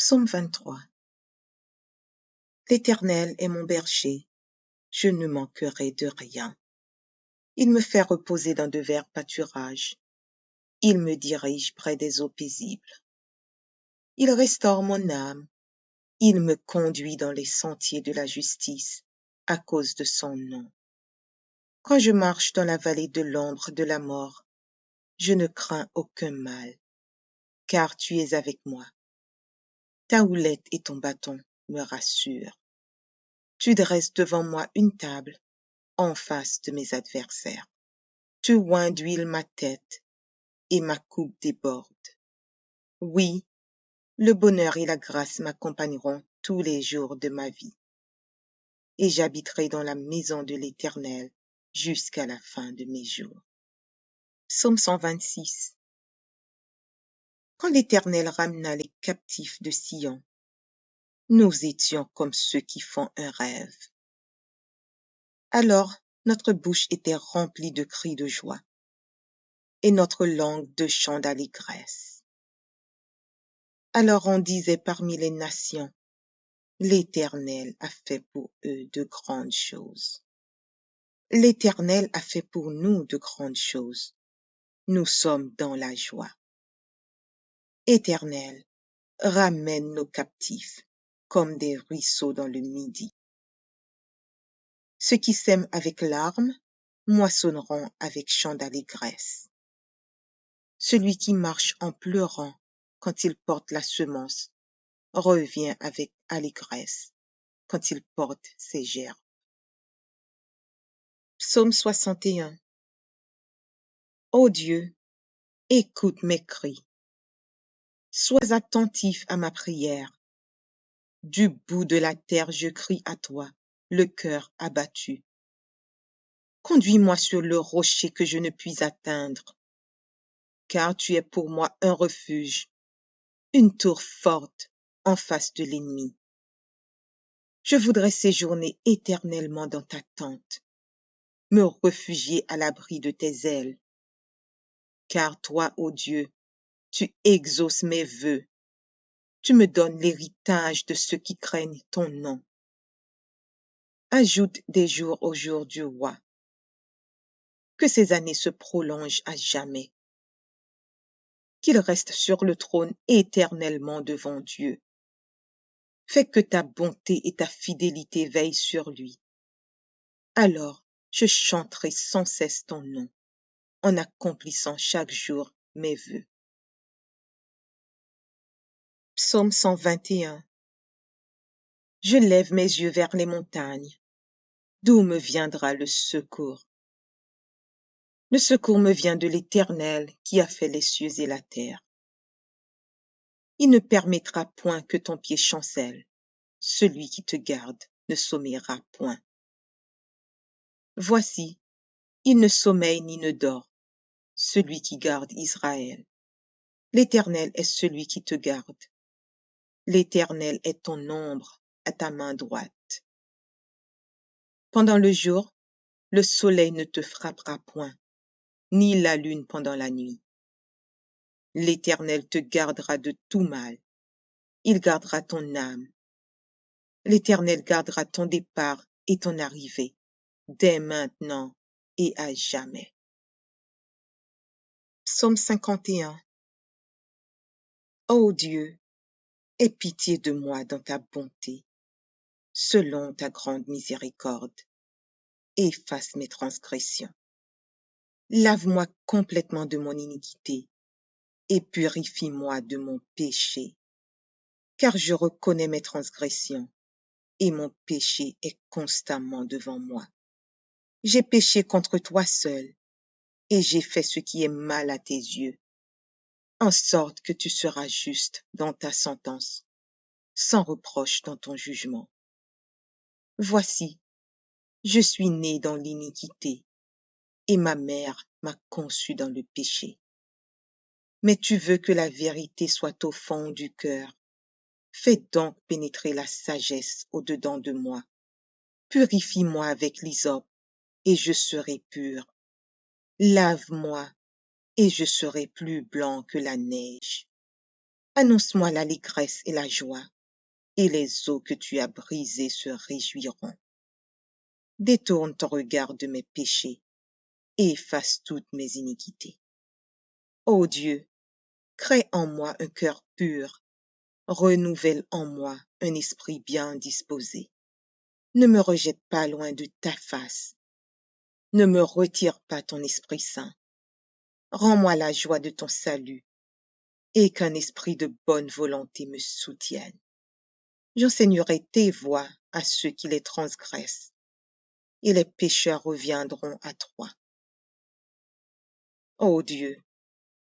Psaume 23. L'Éternel est mon berger, je ne manquerai de rien. Il me fait reposer dans de verts pâturages. Il me dirige près des eaux paisibles. Il restaure mon âme. Il me conduit dans les sentiers de la justice à cause de son nom. Quand je marche dans la vallée de l'ombre de la mort, je ne crains aucun mal, car tu es avec moi. Ta houlette et ton bâton me rassurent. Tu dresses devant moi une table en face de mes adversaires. Tu oins d'huile ma tête et ma coupe déborde. Oui, le bonheur et la grâce m'accompagneront tous les jours de ma vie, et j'habiterai dans la maison de l'Éternel jusqu'à la fin de mes jours. Psaume 126. Quand l'Éternel ramena les captifs de Sion, nous étions comme ceux qui font un rêve. Alors notre bouche était remplie de cris de joie, et notre langue de chants d'allégresse. Alors on disait parmi les nations, l'Éternel a fait pour eux de grandes choses. L'Éternel a fait pour nous de grandes choses. Nous sommes dans la joie. Éternel, ramène nos captifs comme des ruisseaux dans le midi. Ceux qui sèment avec larmes moissonneront avec chants d'allégresse. Celui qui marche en pleurant quand il porte la semence revient avec allégresse quand il porte ses gerbes. Psaume 61. Ô Dieu, écoute mes cris. Sois attentif à ma prière. Du bout de la terre, je crie à toi, le cœur abattu. Conduis-moi sur le rocher que je ne puis atteindre, car tu es pour moi un refuge, une tour forte en face de l'ennemi. Je voudrais séjourner éternellement dans ta tente, me réfugier à l'abri de tes ailes. Car toi, ô Dieu, tu exauces mes vœux. Tu me donnes l'héritage de ceux qui craignent ton nom. Ajoute des jours aux jours du roi. Que ces années se prolongent à jamais. Qu'il reste sur le trône éternellement devant Dieu. Fais que ta bonté et ta fidélité veillent sur lui. Alors je chanterai sans cesse ton nom, en accomplissant chaque jour mes vœux. Psaume 121. Je lève mes yeux vers les montagnes. D'où me viendra le secours? Le secours me vient de l'Éternel qui a fait les cieux et la terre. Il ne permettra point que ton pied chancelle. Celui qui te garde ne sommeillera point. Voici, il ne sommeille ni ne dort, celui qui garde Israël. L'Éternel est celui qui te garde. L'Éternel est ton ombre à ta main droite. Pendant le jour, le soleil ne te frappera point, ni la lune pendant la nuit. L'Éternel te gardera de tout mal. Il gardera ton âme. L'Éternel gardera ton départ et ton arrivée, dès maintenant et à jamais. Psaume 51. Ô Dieu, aie pitié de moi dans ta bonté, selon ta grande miséricorde. Efface mes transgressions. Lave-moi complètement de mon iniquité et purifie-moi de mon péché, car je reconnais mes transgressions et mon péché est constamment devant moi. J'ai péché contre toi seul et j'ai fait ce qui est mal à tes yeux, en sorte que tu seras juste dans ta sentence, sans reproche dans ton jugement. Voici, je suis né dans l'iniquité, et ma mère m'a conçu dans le péché. Mais tu veux que la vérité soit au fond du cœur. Fais donc pénétrer la sagesse au-dedans de moi. Purifie-moi avec l'hysope, et je serai pur. Lave-moi, et je serai plus blanc que la neige. Annonce-moi l'allégresse et la joie, et les eaux que tu as brisées se réjouiront. Détourne ton regard de mes péchés et efface toutes mes iniquités. Ô Dieu, crée en moi un cœur pur, renouvelle en moi un esprit bien disposé. Ne me rejette pas loin de ta face, ne me retire pas ton Esprit Saint. Rends-moi la joie de ton salut et qu'un esprit de bonne volonté me soutienne. J'enseignerai tes voies à ceux qui les transgressent, et les pécheurs reviendront à toi. Ô Dieu,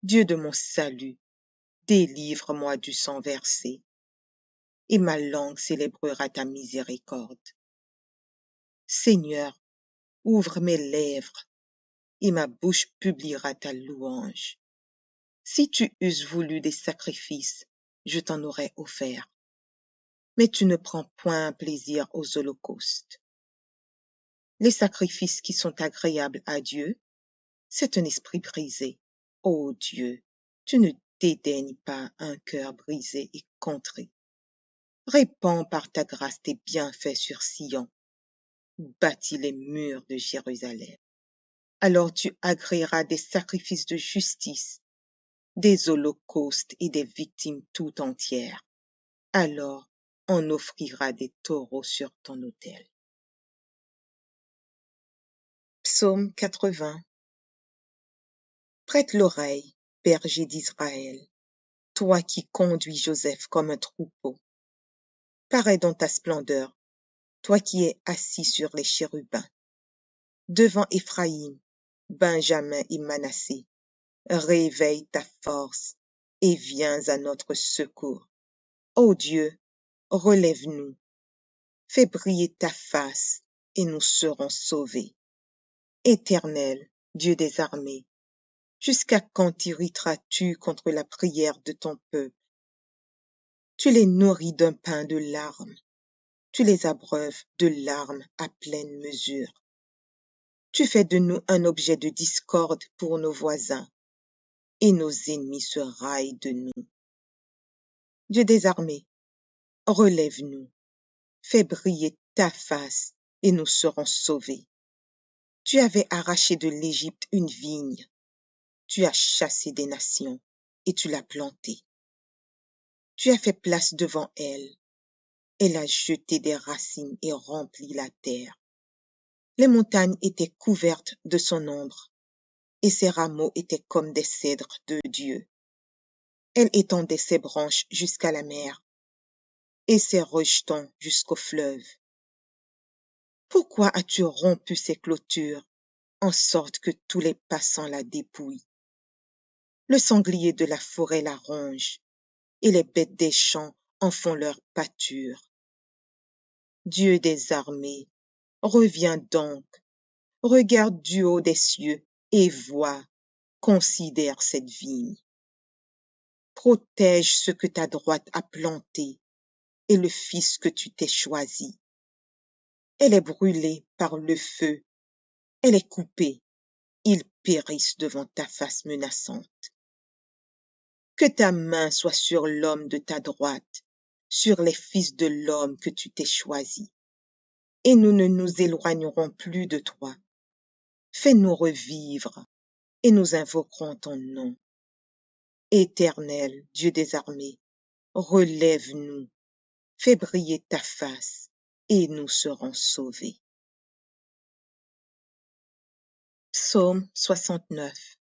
Dieu de mon salut, délivre-moi du sang versé, et ma langue célébrera ta miséricorde. Seigneur, ouvre mes lèvres, et ma bouche publiera ta louange. Si tu eusses voulu des sacrifices, je t'en aurais offert. Mais tu ne prends point plaisir aux holocaustes. Les sacrifices qui sont agréables à Dieu, c'est un esprit brisé. Ô Dieu, tu ne dédaignes pas un cœur brisé et contré. Répands par ta grâce tes bienfaits sur Sion. Bâtis les murs de Jérusalem. Alors tu agréeras des sacrifices de justice, des holocaustes et des victimes tout entières. Alors on offrira des taureaux sur ton autel. Psaume 80. Prête l'oreille, berger d'Israël, toi qui conduis Joseph comme un troupeau. Parais dans ta splendeur, toi qui es assis sur les chérubins. Devant Éphraïm, Benjamin et Manassé, réveille ta force et viens à notre secours. Ô Dieu, relève-nous, fais briller ta face et nous serons sauvés. Éternel, Dieu des armées, jusqu'à quand t'irriteras-tu contre la prière de ton peuple? Tu les nourris d'un pain de larmes, tu les abreuves de larmes à pleine mesure. Tu fais de nous un objet de discorde pour nos voisins, et nos ennemis se raillent de nous. Dieu des armées, relève-nous, fais briller ta face, et nous serons sauvés. Tu avais arraché de l'Égypte une vigne, tu as chassé des nations, et tu l'as plantée. Tu as fait place devant elle a jeté des racines et rempli la terre. Les montagnes étaient couvertes de son ombre, et ses rameaux étaient comme des cèdres de Dieu. Elle étendait ses branches jusqu'à la mer, et ses rejetons jusqu'au fleuve. Pourquoi as-tu rompu ses clôtures, en sorte que tous les passants la dépouillent? Le sanglier de la forêt la ronge, et les bêtes des champs en font leur pâture. Dieu des armées, reviens donc, regarde du haut des cieux et vois, considère cette vigne. Protège ce que ta droite a planté et le fils que tu t'es choisi. Elle est brûlée par le feu, elle est coupée, ils périssent devant ta face menaçante. Que ta main soit sur l'homme de ta droite, sur les fils de l'homme que tu t'es choisi, et nous ne nous éloignerons plus de toi. Fais-nous revivre, et nous invoquerons ton nom. Éternel, Dieu des armées, relève-nous, fais briller ta face, et nous serons sauvés. Psaume 69.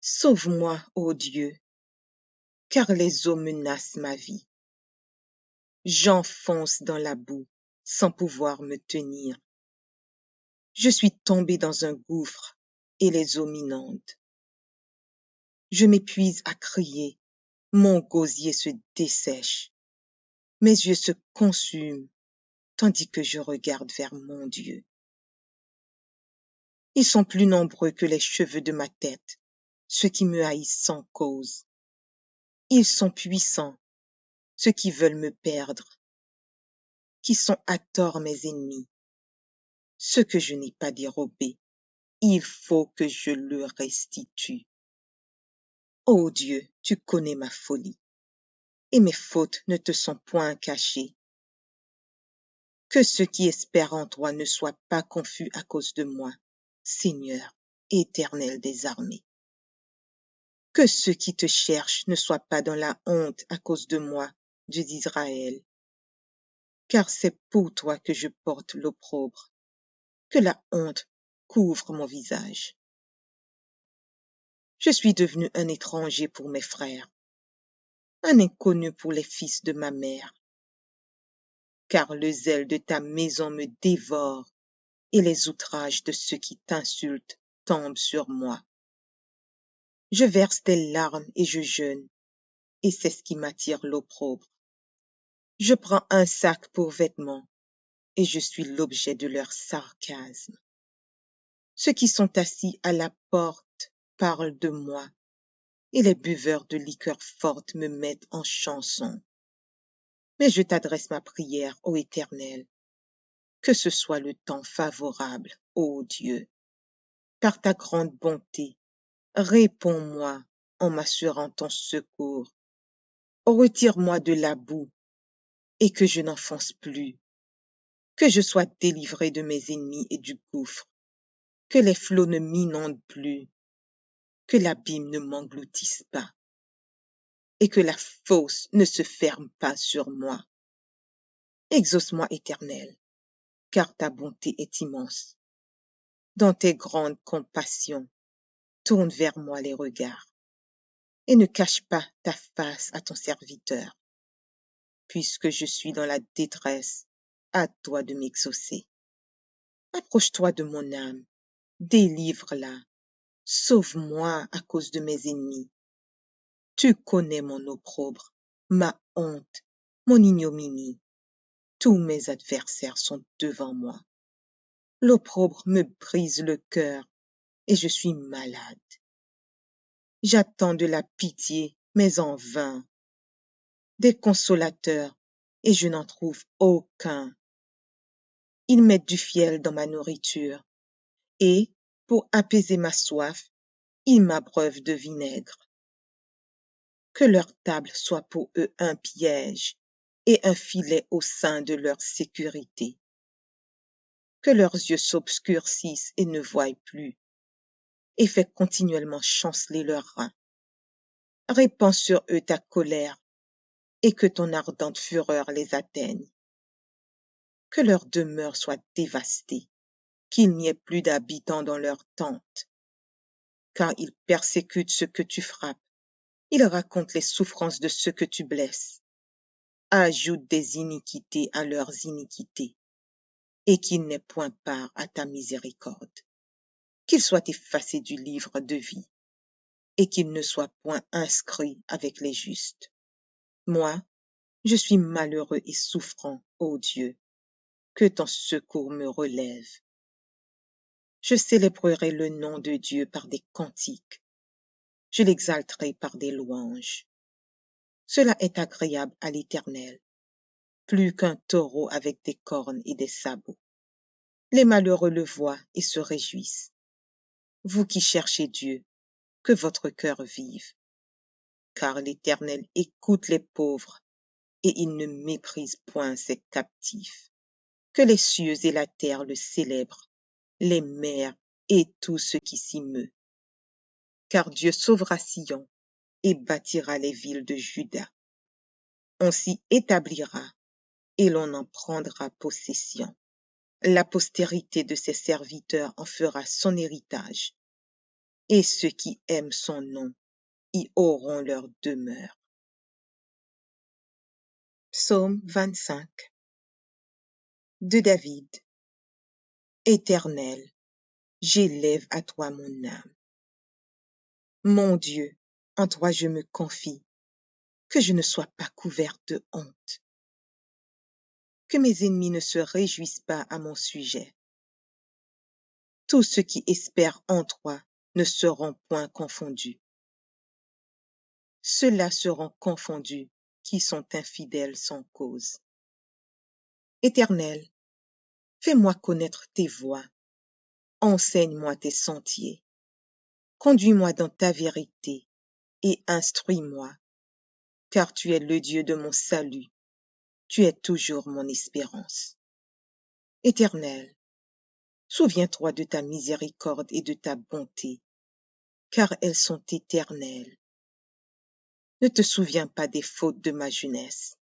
Sauve-moi, ô Dieu, car les eaux menacent ma vie. J'enfonce dans la boue sans pouvoir me tenir. Je suis tombé dans un gouffre et les eaux m'inondent. Je m'épuise à crier, mon gosier se dessèche. Mes yeux se consument tandis que je regarde vers mon Dieu. Ils sont plus nombreux que les cheveux de ma tête, ceux qui me haïssent sans cause. Ils sont puissants, ceux qui veulent me perdre, qui sont à tort mes ennemis. Ce que je n'ai pas dérobé, il faut que je le restitue. Ô Dieu, tu connais ma folie, et mes fautes ne te sont point cachées. Que ceux qui espèrent en toi ne soient pas confus à cause de moi, Seigneur, Éternel des armées. Que ceux qui te cherchent ne soient pas dans la honte à cause de moi, Dieu d'Israël. Car c'est pour toi que je porte l'opprobre, que la honte couvre mon visage. Je suis devenu un étranger pour mes frères, un inconnu pour les fils de ma mère. Car le zèle de ta maison me dévore, et les outrages de ceux qui t'insultent tombent sur moi. Je verse des larmes et je jeûne, et c'est ce qui m'attire l'opprobre. Je prends un sac pour vêtements, et je suis l'objet de leur sarcasme. Ceux qui sont assis à la porte parlent de moi, et les buveurs de liqueurs fortes me mettent en chanson. Mais je t'adresse ma prière, ô Éternel, que ce soit le temps favorable, ô Dieu. Par ta grande bonté, réponds-moi en m'assurant ton secours. Retire-moi de la boue et que je n'enfonce plus, que je sois délivré de mes ennemis et du gouffre, que les flots ne m'inondent plus, que l'abîme ne m'engloutisse pas et que la fosse ne se ferme pas sur moi. Exauce-moi, Éternel, car ta bonté est immense. Dans tes grandes compassions, tourne vers moi les regards et ne cache pas ta face à ton serviteur. Puisque je suis dans la détresse, à toi de m'exaucer. Approche-toi de mon âme, délivre-la, sauve-moi à cause de mes ennemis. Tu connais mon opprobre, ma honte, mon ignominie. Tous mes adversaires sont devant moi. L'opprobre me brise le cœur et je suis malade. J'attends de la pitié, mais en vain, des consolateurs, et je n'en trouve aucun. Ils mettent du fiel dans ma nourriture, et, pour apaiser ma soif, ils m'abreuvent de vinaigre. Que leur table soit pour eux un piège et un filet au sein de leur sécurité. Que leurs yeux s'obscurcissent et ne voient plus, et fais continuellement chanceler leurs reins. Répands sur eux ta colère, et que ton ardente fureur les atteigne. Que leur demeure soit dévastée, qu'il n'y ait plus d'habitants dans leurs tentes, car ils persécutent ceux que tu frappes, ils racontent les souffrances de ceux que tu blesses, ajoutent des iniquités à leurs iniquités, et qu'ils n'aient point part à ta miséricorde. Qu'ils soient effacés du livre de vie, et qu'ils ne soient point inscrits avec les justes. Moi, je suis malheureux et souffrant, ô Dieu, que ton secours me relève. Je célébrerai le nom de Dieu par des cantiques, je l'exalterai par des louanges. Cela est agréable à l'Éternel, plus qu'un taureau avec des cornes et des sabots. Les malheureux le voient et se réjouissent. Vous qui cherchez Dieu, que votre cœur vive. Car l'Éternel écoute les pauvres et il ne méprise point ses captifs. Que les cieux et la terre le célèbrent, les mers et tout ce qui s'y meut. Car Dieu sauvera Sion et bâtira les villes de Juda. On s'y établira et l'on en prendra possession. La postérité de ses serviteurs en fera son héritage, et ceux qui aiment son nom y auront leur demeure. Psaume 25 de David. Éternel, j'élève à toi mon âme. Mon Dieu, en toi je me confie, que je ne sois pas couvert de honte. Que mes ennemis ne se réjouissent pas à mon sujet. Tous ceux qui espèrent en toi ne seront point confondus. Ceux-là seront confondus qui sont infidèles sans cause. Éternel, fais-moi connaître tes voies, enseigne-moi tes sentiers, conduis-moi dans ta vérité et instruis-moi, car tu es le Dieu de mon salut, tu es toujours mon espérance. Éternel, souviens-toi de ta miséricorde et de ta bonté, car elles sont éternelles. Ne te souviens pas des fautes de ma jeunesse,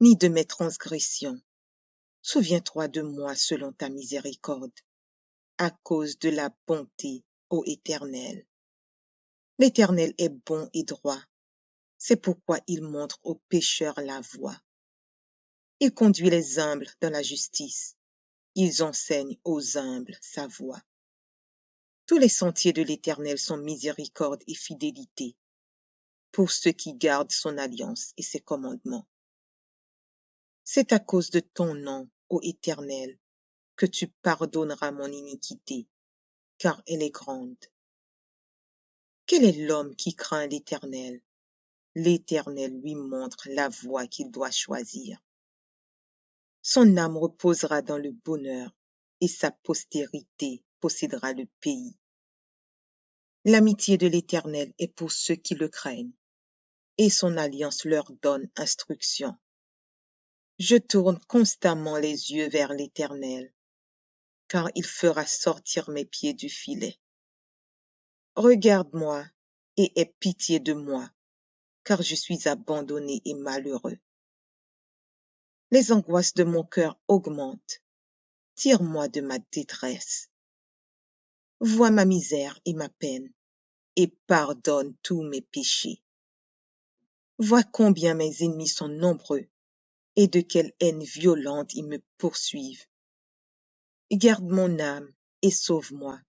ni de mes transgressions. Souviens-toi de moi selon ta miséricorde, à cause de la bonté, ô Éternel. L'Éternel est bon et droit, c'est pourquoi il montre aux pécheurs la voie. Il conduit les humbles dans la justice, ils enseignent aux humbles sa voie. Tous les sentiers de l'Éternel sont miséricorde et fidélité, pour ceux qui gardent son alliance et ses commandements. C'est à cause de ton nom, ô Éternel, que tu pardonneras mon iniquité, car elle est grande. Quel est l'homme qui craint l'Éternel? L'Éternel lui montre la voie qu'il doit choisir. Son âme reposera dans le bonheur, et sa postérité possédera le pays. L'amitié de l'Éternel est pour ceux qui le craignent, et son alliance leur donne instruction. Je tourne constamment les yeux vers l'Éternel, car il fera sortir mes pieds du filet. Regarde-moi et aie pitié de moi, car je suis abandonné et malheureux. Les angoisses de mon cœur augmentent. Tire-moi de ma détresse. Vois ma misère et ma peine, et pardonne tous mes péchés. Vois combien mes ennemis sont nombreux, et de quelle haine violente ils me poursuivent. Garde mon âme et sauve-moi,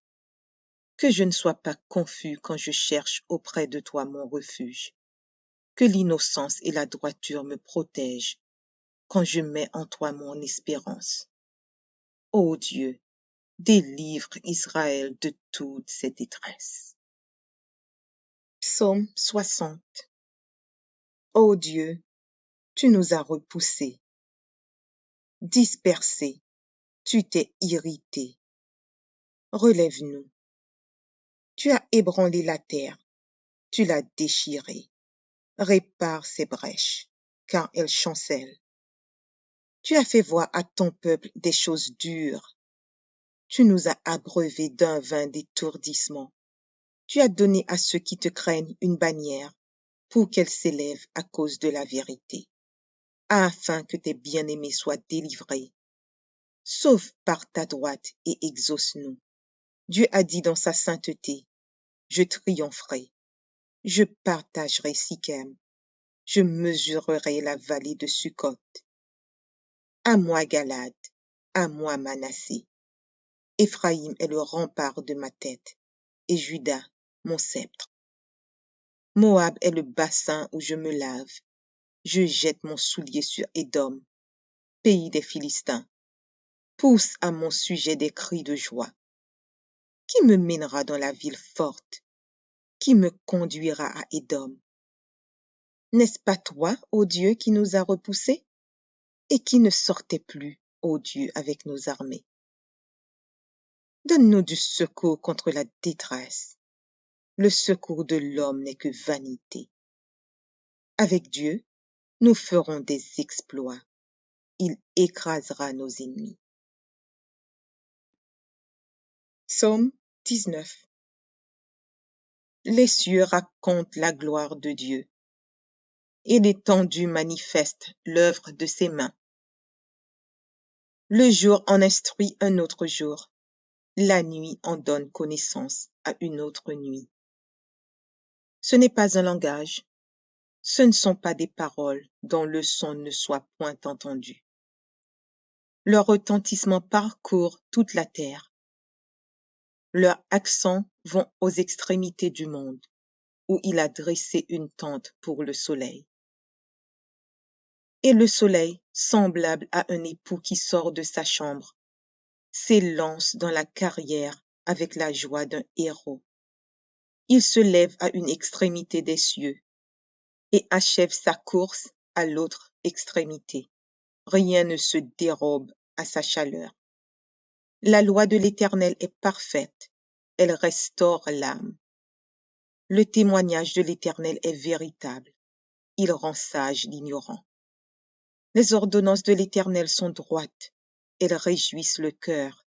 que je ne sois pas confus quand je cherche auprès de toi mon refuge, que l'innocence et la droiture me protègent quand je mets en toi mon espérance. Ô Dieu, délivre Israël de toutes ses détresses. Psaume 60. Ô Dieu, tu nous as repoussés, dispersés, tu t'es irrité. Relève-nous. Tu as ébranlé la terre, tu l'as déchirée. Répare ses brèches, car elles chancellent. Tu as fait voir à ton peuple des choses dures. Tu nous as abreuvés d'un vin d'étourdissement. Tu as donné à ceux qui te craignent une bannière pour qu'elle s'élève à cause de la vérité, afin que tes bien-aimés soient délivrés. Sauve par ta droite et exauce-nous. Dieu a dit dans sa sainteté, je triompherai, je partagerai Sichem, je mesurerai la vallée de Sukkot. À moi Galade, à moi Manassé. Éphraïm est le rempart de ma tête, et Juda mon sceptre. Moab est le bassin où je me lave. Je jette mon soulier sur Édom, pays des Philistins. Pousse à mon sujet des cris de joie. Qui me mènera dans la ville forte? Qui me conduira à Édom? N'est-ce pas toi, ô Dieu, qui nous as repoussés, et qui ne sortait plus, ô Dieu, avec nos armées? Donne-nous du secours contre la détresse. Le secours de l'homme n'est que vanité. Avec Dieu, nous ferons des exploits. Il écrasera nos ennemis. Psaume 19. Les cieux racontent la gloire de Dieu, et l'étendue manifeste l'œuvre de ses mains. Le jour en instruit un autre jour, la nuit en donne connaissance à une autre nuit. Ce n'est pas un langage, ce ne sont pas des paroles dont le son ne soit point entendu. Leur retentissement parcourt toute la terre. Leurs accents vont aux extrémités du monde, où il a dressé une tente pour le soleil. Et le soleil, semblable à un époux qui sort de sa chambre, s'élance dans la carrière avec la joie d'un héros. Il se lève à une extrémité des cieux et achève sa course à l'autre extrémité. Rien ne se dérobe à sa chaleur. La loi de l'Éternel est parfaite, elle restaure l'âme. Le témoignage de l'Éternel est véritable. Il rend sage l'ignorant. Les ordonnances de l'Éternel sont droites. Elles réjouissent le cœur.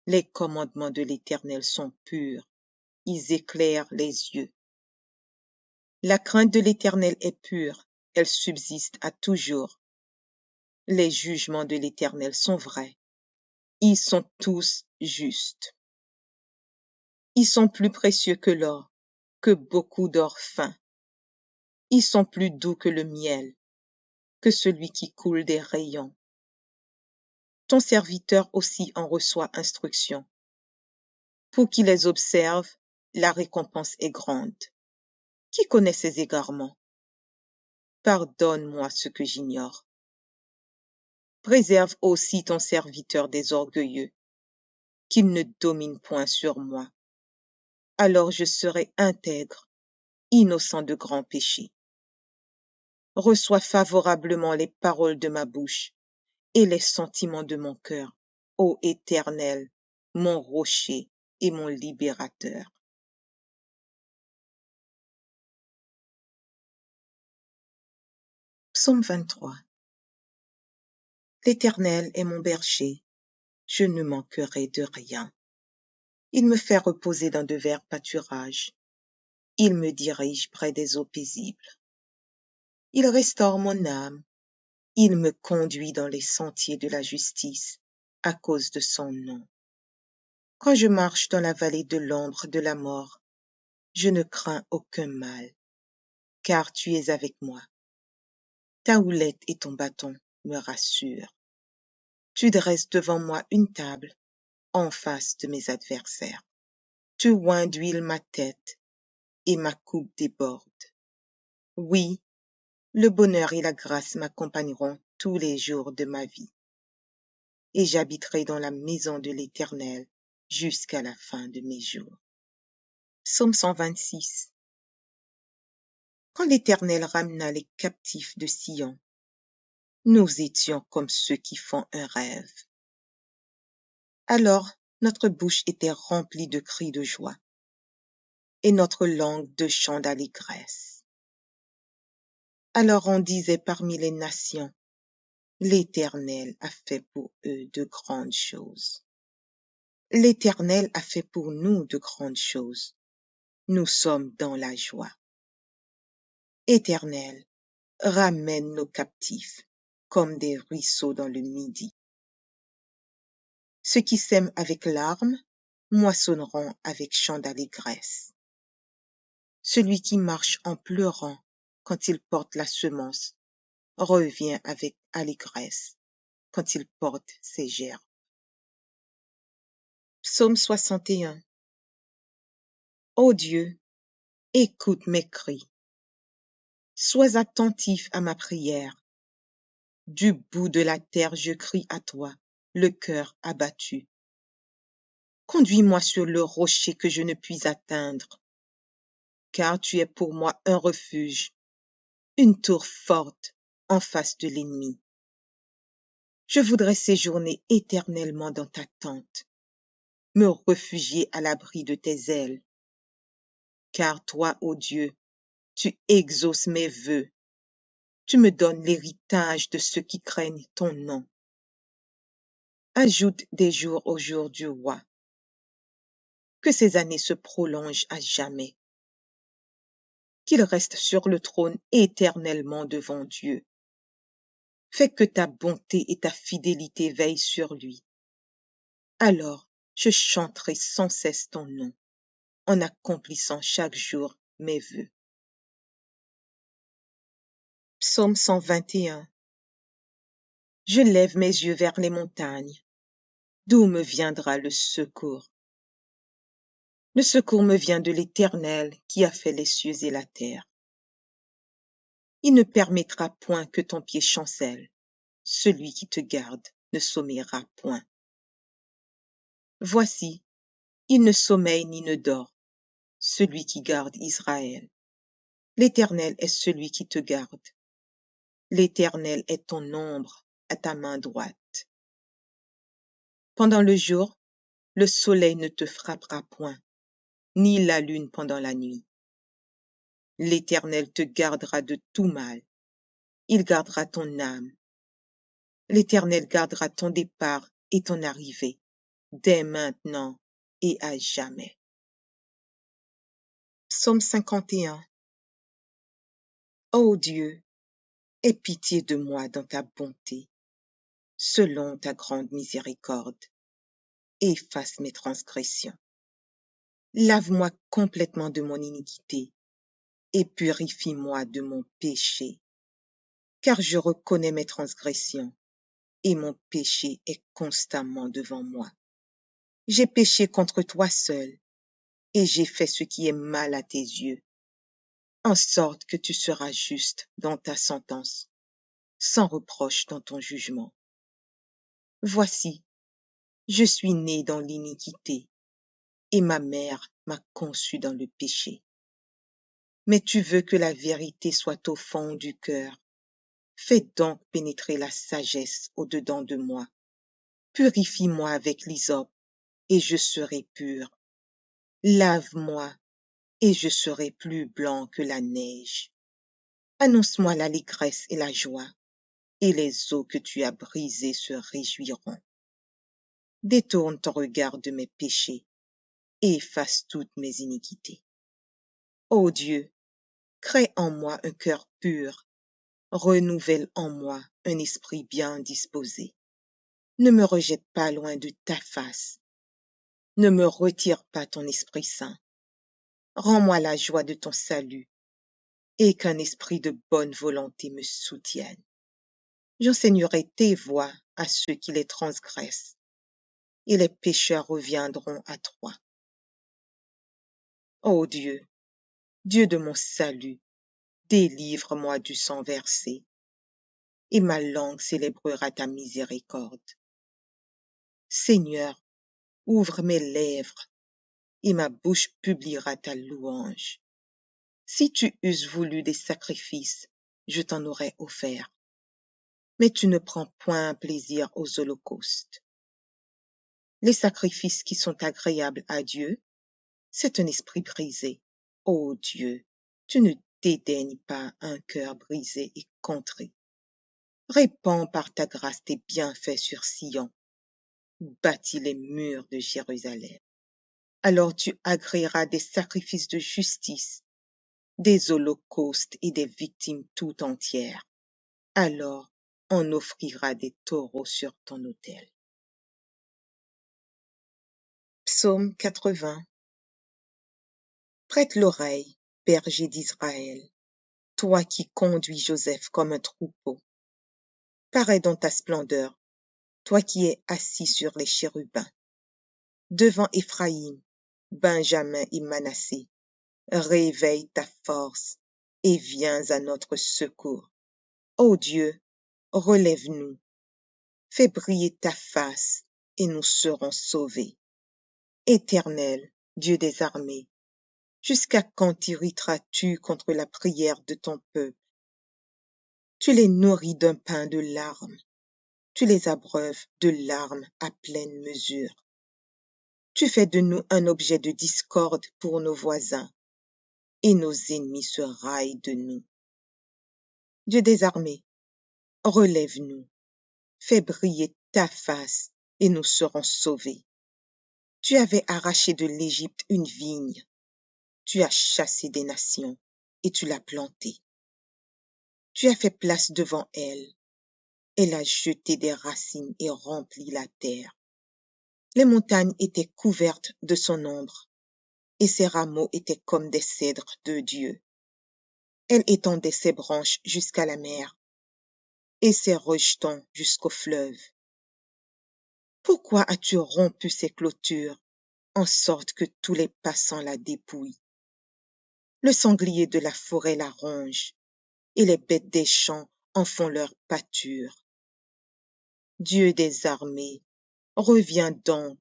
Les commandements de l'Éternel sont purs. Ils éclairent les yeux. La crainte de l'Éternel est pure. Elle subsiste à toujours. Les jugements de l'Éternel sont vrais. Ils sont tous justes. Ils sont plus précieux que l'or, que beaucoup d'or fin. Ils sont plus doux que le miel, que celui qui coule des rayons. Ton serviteur aussi en reçoit instruction. Pour qui les observe, la récompense est grande. Qui connaît ses égarements? Pardonne-moi ce que j'ignore. Préserve aussi ton serviteur des orgueilleux, qu'il ne domine point sur moi. Alors je serai intègre, innocent de grands péchés. Reçois favorablement les paroles de ma bouche et les sentiments de mon cœur, ô Éternel, mon rocher et mon libérateur. Psaume 23. L'Éternel est mon berger, je ne manquerai de rien. Il me fait reposer dans de verts pâturages. Il me dirige près des eaux paisibles. Il restaure mon âme. Il me conduit dans les sentiers de la justice à cause de son nom. Quand je marche dans la vallée de l'ombre de la mort, je ne crains aucun mal, car tu es avec moi. Ta houlette et ton bâton me rassurent. Tu dresses devant moi une table en face de mes adversaires. Tu oins d'huile ma tête et ma coupe déborde. Oui, le bonheur et la grâce m'accompagneront tous les jours de ma vie, et j'habiterai dans la maison de l'Éternel jusqu'à la fin de mes jours. Psaume 126. Quand l'Éternel ramena les captifs de Sion, nous étions comme ceux qui font un rêve. Alors notre bouche était remplie de cris de joie, et notre langue de chants d'allégresse. Alors on disait parmi les nations, l'Éternel a fait pour eux de grandes choses. L'Éternel a fait pour nous de grandes choses. Nous sommes dans la joie. Éternel, ramène nos captifs comme des ruisseaux dans le midi. Ceux qui sèment avec larmes moissonneront avec chants d'allégresse. Celui qui marche en pleurant quand il porte la semence revient avec allégresse quand il porte ses gerbes. Psaume 61. Ô Dieu, écoute mes cris. Sois attentif à ma prière. Du bout de la terre je crie à toi, le cœur abattu. Conduis-moi sur le rocher que je ne puis atteindre, car tu es pour moi un refuge, une tour forte en face de l'ennemi. Je voudrais séjourner éternellement dans ta tente, me réfugier à l'abri de tes ailes. Car toi, ô Dieu, tu exauces mes vœux, tu me donnes l'héritage de ceux qui craignent ton nom. Ajoute des jours aux jours du roi, que ses années se prolongent à jamais, qu'il reste sur le trône éternellement devant Dieu. Fais que ta bonté et ta fidélité veillent sur lui. Alors je chanterai sans cesse ton nom, en accomplissant chaque jour mes vœux. Psaume 121. Je lève mes yeux vers les montagnes. D'où me viendra le secours? Le secours me vient de l'Éternel qui a fait les cieux et la terre. Il ne permettra point que ton pied chancelle. Celui qui te garde ne sommeillera point. Voici, il ne sommeille ni ne dort, celui qui garde Israël. L'Éternel est celui qui te garde. L'Éternel est ton ombre à ta main droite. Pendant le jour, le soleil ne te frappera point, ni la lune pendant la nuit. L'Éternel te gardera de tout mal. Il gardera ton âme. L'Éternel gardera ton départ et ton arrivée, dès maintenant et à jamais. Psaume 51. Ô Dieu, aie pitié de moi dans ta bonté, selon ta grande miséricorde. Efface mes transgressions. Lave-moi complètement de mon iniquité et purifie-moi de mon péché, car je reconnais mes transgressions et mon péché est constamment devant moi. J'ai péché contre toi seul et j'ai fait ce qui est mal à tes yeux, en sorte que tu seras juste dans ta sentence, sans reproche dans ton jugement. Voici, je suis né dans l'iniquité et ma mère m'a conçu dans le péché. Mais tu veux que la vérité soit au fond du cœur. Fais donc pénétrer la sagesse au-dedans de moi. Purifie-moi avec l'hysope, et je serai pur. Lave-moi, et je serai plus blanc que la neige. Annonce-moi l'allégresse et la joie, et les eaux que tu as brisées se réjouiront. Détourne ton regard de mes péchés, et efface toutes mes iniquités. Ô Dieu, crée en moi un cœur pur, renouvelle en moi un esprit bien disposé. Ne me rejette pas loin de ta face. Ne me retire pas ton Esprit Saint. Rends-moi la joie de ton salut et qu'un esprit de bonne volonté me soutienne. J'enseignerai tes voies à ceux qui les transgressent et les pécheurs reviendront à toi. Ô Dieu, Dieu de mon salut, délivre-moi du sang versé et ma langue célébrera ta miséricorde. Seigneur, ouvre mes lèvres et ma bouche publiera ta louange. Si tu eusses voulu des sacrifices, je t'en aurais offert. Mais tu ne prends point plaisir aux holocaustes. Les sacrifices qui sont agréables à Dieu, c'est un esprit brisé. Ô Dieu, tu ne dédaignes pas un cœur brisé et contré. Répands par ta grâce tes bienfaits sur Sion. Bâtis les murs de Jérusalem. Alors tu agréeras des sacrifices de justice, des holocaustes et des victimes tout entières. Alors on offrira des taureaux sur ton autel. Psaume 80. Prête l'oreille, berger d'Israël, toi qui conduis Joseph comme un troupeau. Parais dans ta splendeur, toi qui es assis sur les chérubins. Devant Éphraïm, Benjamin et Manassé, réveille ta force et viens à notre secours. Ô Dieu, relève-nous, fais briller ta face et nous serons sauvés. Éternel, Dieu des armées, jusqu'à quand t'irriteras-tu contre la prière de ton peuple? Tu les nourris d'un pain de larmes, tu les abreuves de larmes à pleine mesure. Tu fais de nous un objet de discorde pour nos voisins, et nos ennemis se raillent de nous. Dieu des armées, relève-nous, fais briller ta face, et nous serons sauvés. Tu avais arraché de l'Égypte une vigne, tu as chassé des nations, et tu l'as plantée. Tu as fait place devant elle, elle a jeté des racines et rempli la terre. Les montagnes étaient couvertes de son ombre, et ses rameaux étaient comme des cèdres de Dieu. Elle étendait ses branches jusqu'à la mer, et ses rejetons jusqu'au fleuve. Pourquoi as-tu rompu ses clôtures, en sorte que tous les passants la dépouillent? Le sanglier de la forêt la ronge, et les bêtes des champs en font leur pâture. Dieu des armées, reviens donc,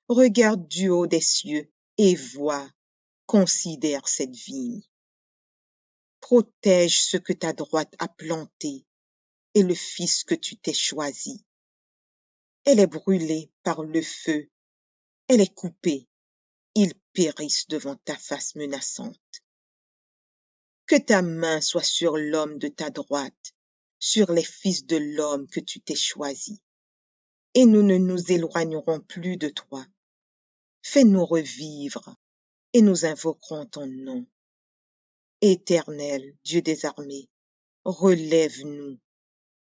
regarde du haut des cieux et vois, considère cette vigne. Protège ce que ta droite a planté et le fils que tu t'es choisi. Elle est brûlée par le feu, elle est coupée, ils périssent devant ta face menaçante. Que ta main soit sur l'homme de ta droite, sur les fils de l'homme que tu t'es choisi, et nous ne nous éloignerons plus de toi. Fais-nous revivre, et nous invoquerons ton nom. Éternel, Dieu des armées, relève-nous,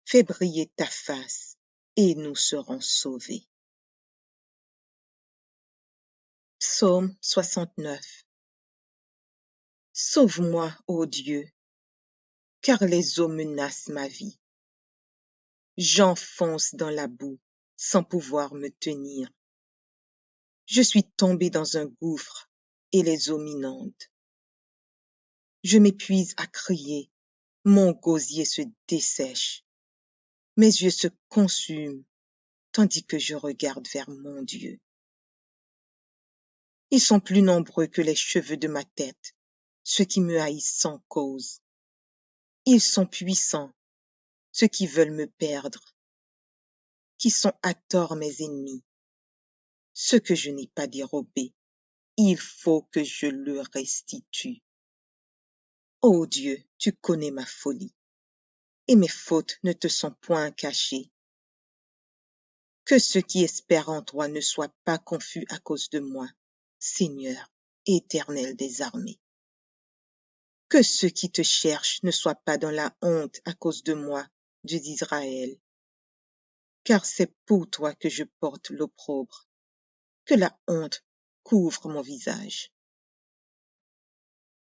fais briller ta face, et nous serons sauvés. Psaume 69. Sauve-moi, ô Dieu, car les eaux menacent ma vie. J'enfonce dans la boue sans pouvoir me tenir. Je suis tombé dans un gouffre et les eaux m'inondent. Je m'épuise à crier, mon gosier se dessèche. Mes yeux se consument tandis que je regarde vers mon Dieu. Ils sont plus nombreux que les cheveux de ma tête, ceux qui me haïssent sans cause. Ils sont puissants, ceux qui veulent me perdre, qui sont à tort mes ennemis. Ce que je n'ai pas dérobé, il faut que je le restitue. Ô Dieu, tu connais ma folie, et mes fautes ne te sont point cachées. Que ceux qui espèrent en toi ne soient pas confus à cause de moi, Seigneur, Éternel des armées. Que ceux qui te cherchent ne soient pas dans la honte à cause de moi, Dieu d'Israël. Car c'est pour toi que je porte l'opprobre, que la honte couvre mon visage.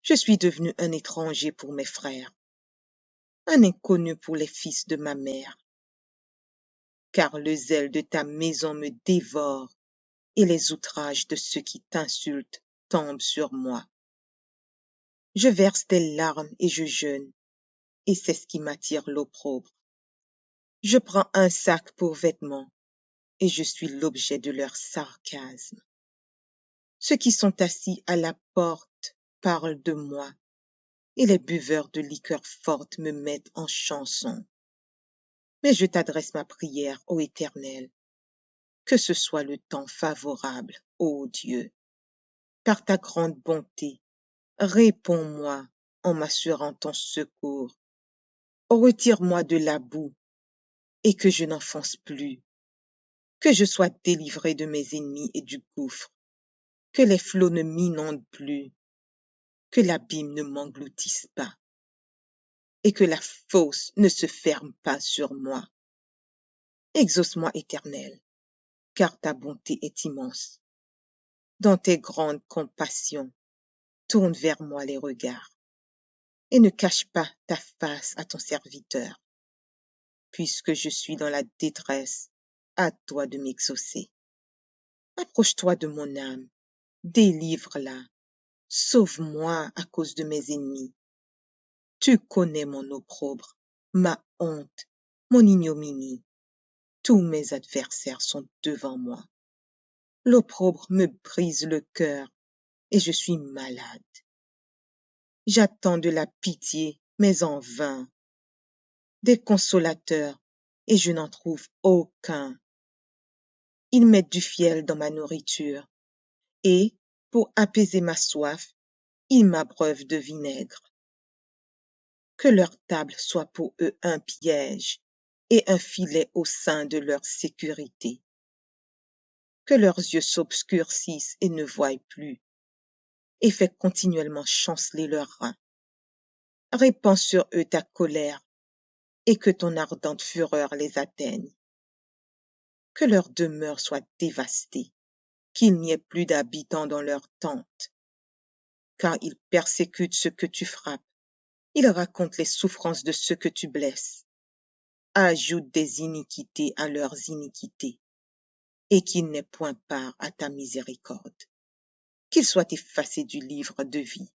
Je suis devenu un étranger pour mes frères, un inconnu pour les fils de ma mère. Car le zèle de ta maison me dévore, et les outrages de ceux qui t'insultent tombent sur moi. Je verse des larmes et je jeûne, et c'est ce qui m'attire l'opprobre. Je prends un sac pour vêtements, et je suis l'objet de leur sarcasme. Ceux qui sont assis à la porte parlent de moi, et les buveurs de liqueurs fortes me mettent en chanson. Mais je t'adresse ma prière, ô Éternel, que ce soit le temps favorable, ô Dieu. Par ta grande bonté, réponds-moi en m'assurant ton secours. Retire-moi de la boue et que je n'enfonce plus, que je sois délivré de mes ennemis et du gouffre, que les flots ne m'inondent plus, que l'abîme ne m'engloutisse pas et que la fosse ne se ferme pas sur moi. Exauce-moi, Éternel, car ta bonté est immense. Dans tes grandes compassions, tourne vers moi les regards et ne cache pas ta face à ton serviteur. Puisque je suis dans la détresse, à toi de m'exaucer. Approche-toi de mon âme, délivre-la, sauve-moi à cause de mes ennemis. Tu connais mon opprobre, ma honte, mon ignominie. Tous mes adversaires sont devant moi. L'opprobre me brise le cœur et je suis malade. J'attends de la pitié, mais en vain. Des consolateurs, et je n'en trouve aucun. Ils mettent du fiel dans ma nourriture, et, pour apaiser ma soif, ils m'abreuvent de vinaigre. Que leur table soit pour eux un piège, et un filet au sein de leur sécurité. Que leurs yeux s'obscurcissent et ne voient plus, et fais continuellement chanceler leurs reins. Répands sur eux ta colère, et que ton ardente fureur les atteigne. Que leur demeure soit dévastée, qu'il n'y ait plus d'habitants dans leurs tentes, car ils persécutent ceux que tu frappes, ils racontent les souffrances de ceux que tu blesses, ajoutent des iniquités à leurs iniquités, et qu'ils n'aient point part à ta miséricorde. Qu'ils soient effacés du livre de vie,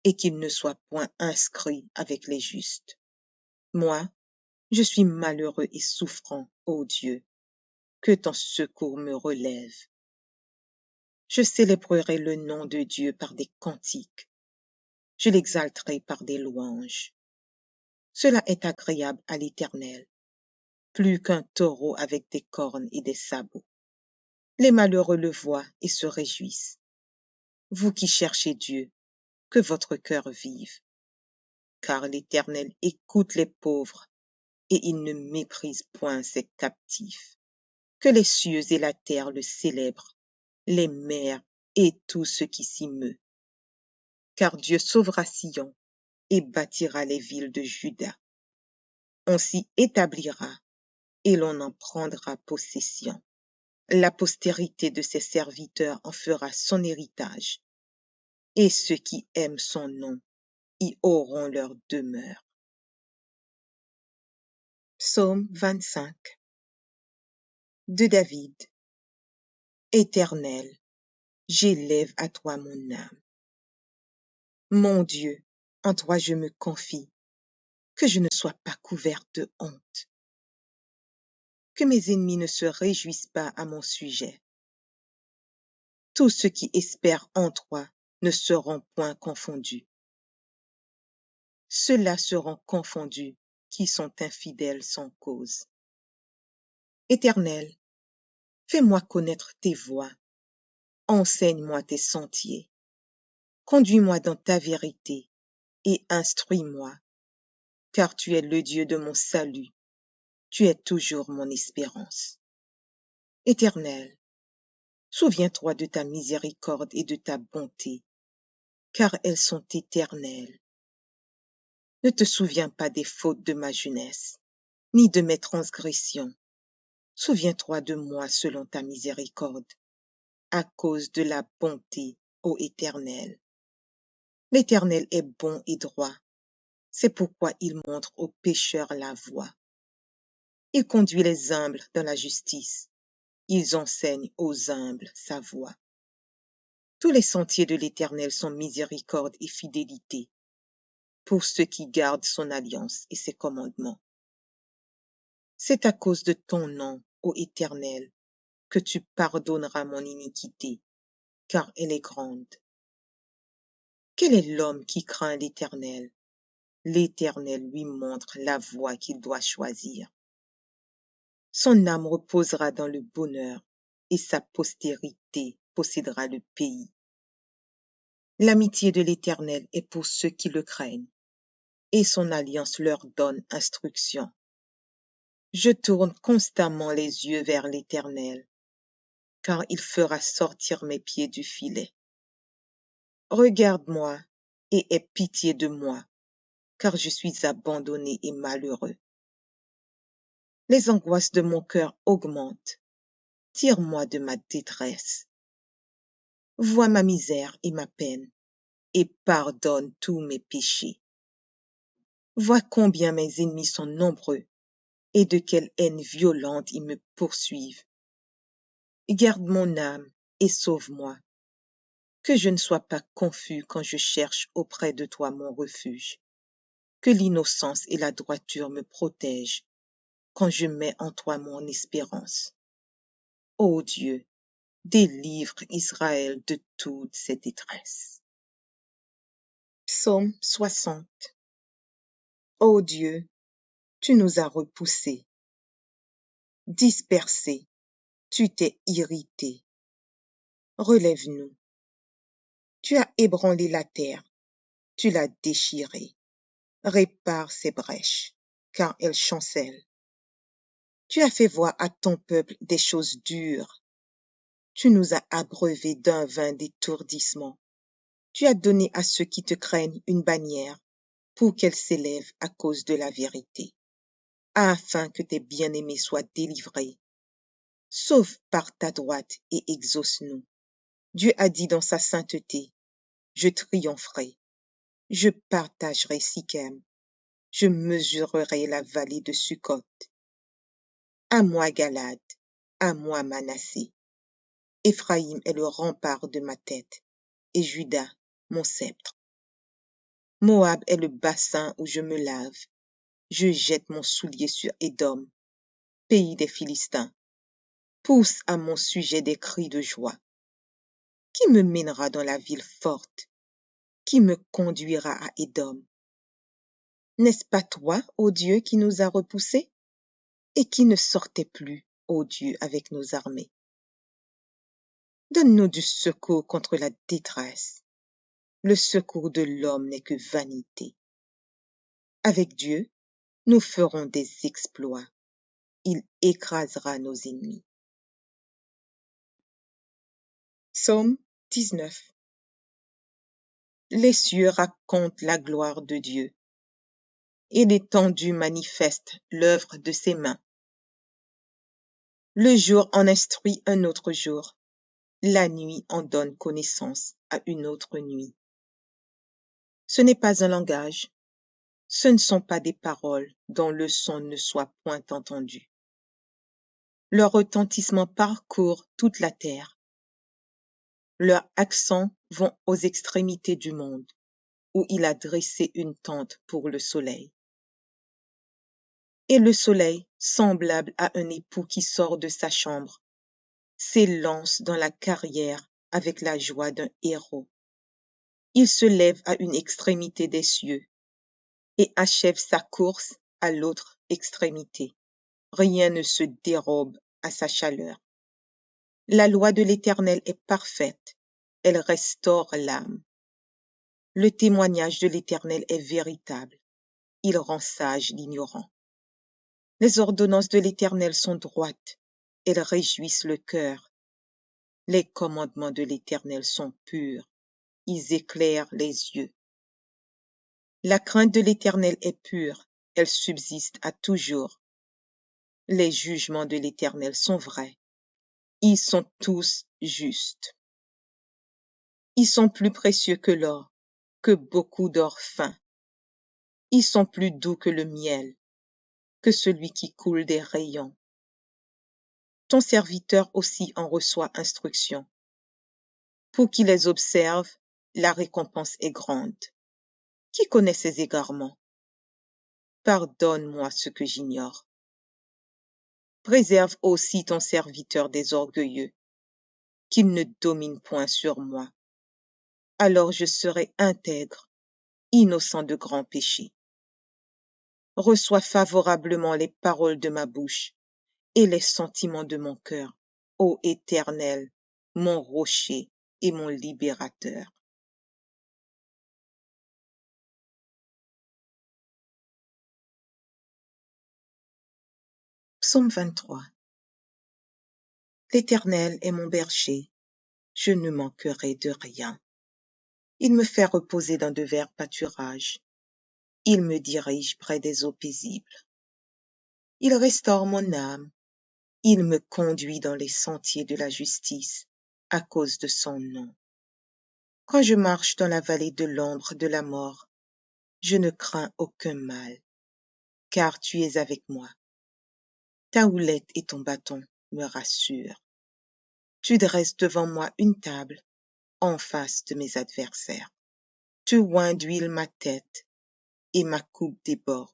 et qu'ils ne soient point inscrits avec les justes. Moi, je suis malheureux et souffrant, ô Dieu, que ton secours me relève. Je célébrerai le nom de Dieu par des cantiques, je l'exalterai par des louanges. Cela est agréable à l'Éternel, plus qu'un taureau avec des cornes et des sabots. Les malheureux le voient et se réjouissent. Vous qui cherchez Dieu, que votre cœur vive. car l'Éternel écoute les pauvres et il ne méprise point ses captifs. Que les cieux et la terre le célèbrent, les mers et tout ce qui s'y meut. Car Dieu sauvera Sion et bâtira les villes de Juda. On s'y établira et l'on en prendra possession. La postérité de ses serviteurs en fera son héritage, et ceux qui aiment son nom y auront leur demeure. Psaume 25 de David. Éternel, j'élève à toi mon âme. Mon Dieu, en toi je me confie, que je ne sois pas couverte de honte. Que mes ennemis ne se réjouissent pas à mon sujet. Tous ceux qui espèrent en toi ne seront point confondus. Ceux-là seront confondus qui sont infidèles sans cause. Éternel, fais-moi connaître tes voies, enseigne-moi tes sentiers, conduis-moi dans ta vérité et instruis-moi, car tu es le Dieu de mon salut, tu es toujours mon espérance. Éternel, souviens-toi de ta miséricorde et de ta bonté, car elles sont éternelles. Ne te souviens pas des fautes de ma jeunesse, ni de mes transgressions. Souviens-toi de moi selon ta miséricorde, à cause de la bonté, ô Éternel. L'Éternel est bon et droit, c'est pourquoi il montre aux pécheurs la voie. Il conduit les humbles dans la justice, ils enseignent aux humbles sa voie. Tous les sentiers de l'Éternel sont miséricorde et fidélité, pour ceux qui gardent son alliance et ses commandements. C'est à cause de ton nom, ô Éternel, que tu pardonneras mon iniquité, car elle est grande. Quel est l'homme qui craint l'Éternel? L'Éternel lui montre la voie qu'il doit choisir. Son âme reposera dans le bonheur, et sa postérité possédera le pays. L'amitié de l'Éternel est pour ceux qui le craignent, et son alliance leur donne instruction. Je tourne constamment les yeux vers l'Éternel, car il fera sortir mes pieds du filet. Regarde-moi et aie pitié de moi, car je suis abandonné et malheureux. Les angoisses de mon cœur augmentent. Tire-moi de ma détresse. Vois ma misère et ma peine, et pardonne tous mes péchés. Vois combien mes ennemis sont nombreux, et de quelle haine violente ils me poursuivent. Garde mon âme et sauve-moi, que je ne sois pas confus quand je cherche auprès de toi mon refuge, que l'innocence et la droiture me protègent quand je mets en toi mon espérance. Ô Dieu, délivre Israël de toutes ses détresses. Psaume 60. Ô Dieu, tu nous as repoussés, dispersés, tu t'es irrité. Relève-nous. Tu as ébranlé la terre, tu l'as déchirée. Répare ses brèches, car elles chancellent. Tu as fait voir à ton peuple des choses dures. Tu nous as abreuvés d'un vin d'étourdissement. Tu as donné à ceux qui te craignent une bannière pour qu'elle s'élève à cause de la vérité, afin que tes bien-aimés soient délivrés. Sauve par ta droite et exauce-nous. Dieu a dit dans sa sainteté, je triompherai, je partagerai Sichem, je mesurerai la vallée de Sukkot. À moi Galade, à moi Manassé. Éphraïm est le rempart de ma tête, et Juda mon sceptre. Moab est le bassin où je me lave. Je jette mon soulier sur Édom, pays des Philistins. Pousse à mon sujet des cris de joie. Qui me mènera dans la ville forte? Qui me conduira à Édom? N'est-ce pas toi, ô Dieu, qui nous as repoussés, et qui ne sortait plus, ô Dieu, avec nos armées? Donne-nous du secours contre la détresse. Le secours de l'homme n'est que vanité. Avec Dieu, nous ferons des exploits. Il écrasera nos ennemis. Psaume 19. Les cieux racontent la gloire de Dieu, et l'étendue manifeste l'œuvre de ses mains. Le jour en instruit un autre jour, la nuit en donne connaissance à une autre nuit. Ce n'est pas un langage, ce ne sont pas des paroles dont le son ne soit point entendu. Leur retentissement parcourt toute la terre. Leurs accents vont aux extrémités du monde, où il a dressé une tente pour le soleil. Et le soleil, semblable à un époux qui sort de sa chambre, s'élance dans la carrière avec la joie d'un héros. Il se lève à une extrémité des cieux et achève sa course à l'autre extrémité. Rien ne se dérobe à sa chaleur. La loi de l'Éternel est parfaite, elle restaure l'âme. Le témoignage de l'Éternel est véritable, il rend sage l'ignorant. Les ordonnances de l'Éternel sont droites, elles réjouissent le cœur. Les commandements de l'Éternel sont purs, ils éclairent les yeux. La crainte de l'Éternel est pure, elle subsiste à toujours. Les jugements de l'Éternel sont vrais, ils sont tous justes. Ils sont plus précieux que l'or, que beaucoup d'or fin. Ils sont plus doux que le miel, que celui qui coule des rayons. Ton serviteur aussi en reçoit instruction. Pour qui les observe, la récompense est grande. Qui connaît ses égarements? Pardonne-moi ce que j'ignore. Préserve aussi ton serviteur des orgueilleux, qu'il ne domine point sur moi. Alors je serai intègre, innocent de grands péchés. Reçois favorablement les paroles de ma bouche et les sentiments de mon cœur, ô Éternel, mon rocher et mon libérateur. Psaume 23. L'Éternel est mon berger, je ne manquerai de rien. Il me fait reposer dans de verts pâturages. Il me dirige près des eaux paisibles. Il restaure mon âme. Il me conduit dans les sentiers de la justice à cause de son nom. Quand je marche dans la vallée de l'ombre de la mort, je ne crains aucun mal, car tu es avec moi. Ta houlette et ton bâton me rassurent. Tu dresses devant moi une table en face de mes adversaires. Tu oins d'huile ma tête et ma coupe déborde.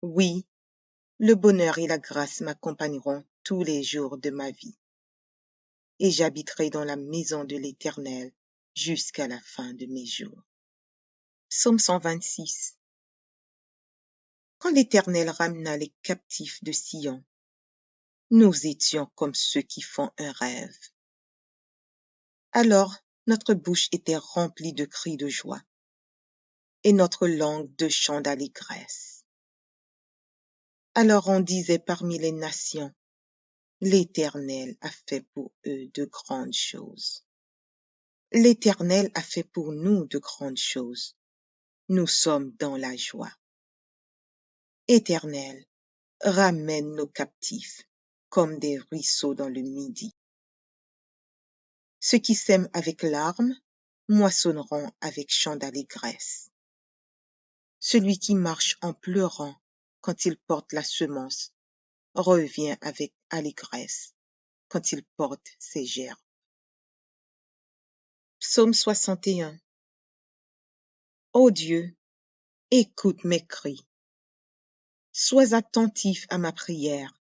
Oui, le bonheur et la grâce m'accompagneront tous les jours de ma vie, et j'habiterai dans la maison de l'Éternel jusqu'à la fin de mes jours. Psaume 126. Quand l'Éternel ramena les captifs de Sion, nous étions comme ceux qui font un rêve. Alors notre bouche était remplie de cris de joie, et notre langue de chants d'allégresse. Alors on disait parmi les nations, l'Éternel a fait pour eux de grandes choses. L'Éternel a fait pour nous de grandes choses. Nous sommes dans la joie. Éternel, ramène nos captifs comme des ruisseaux dans le midi. Ceux qui sèment avec larmes moissonneront avec chants d'allégresse. Celui qui marche en pleurant quand il porte la semence revient avec allégresse quand il porte ses gerbes. Psaume 61. Ô Dieu, écoute mes cris. Sois attentif à ma prière.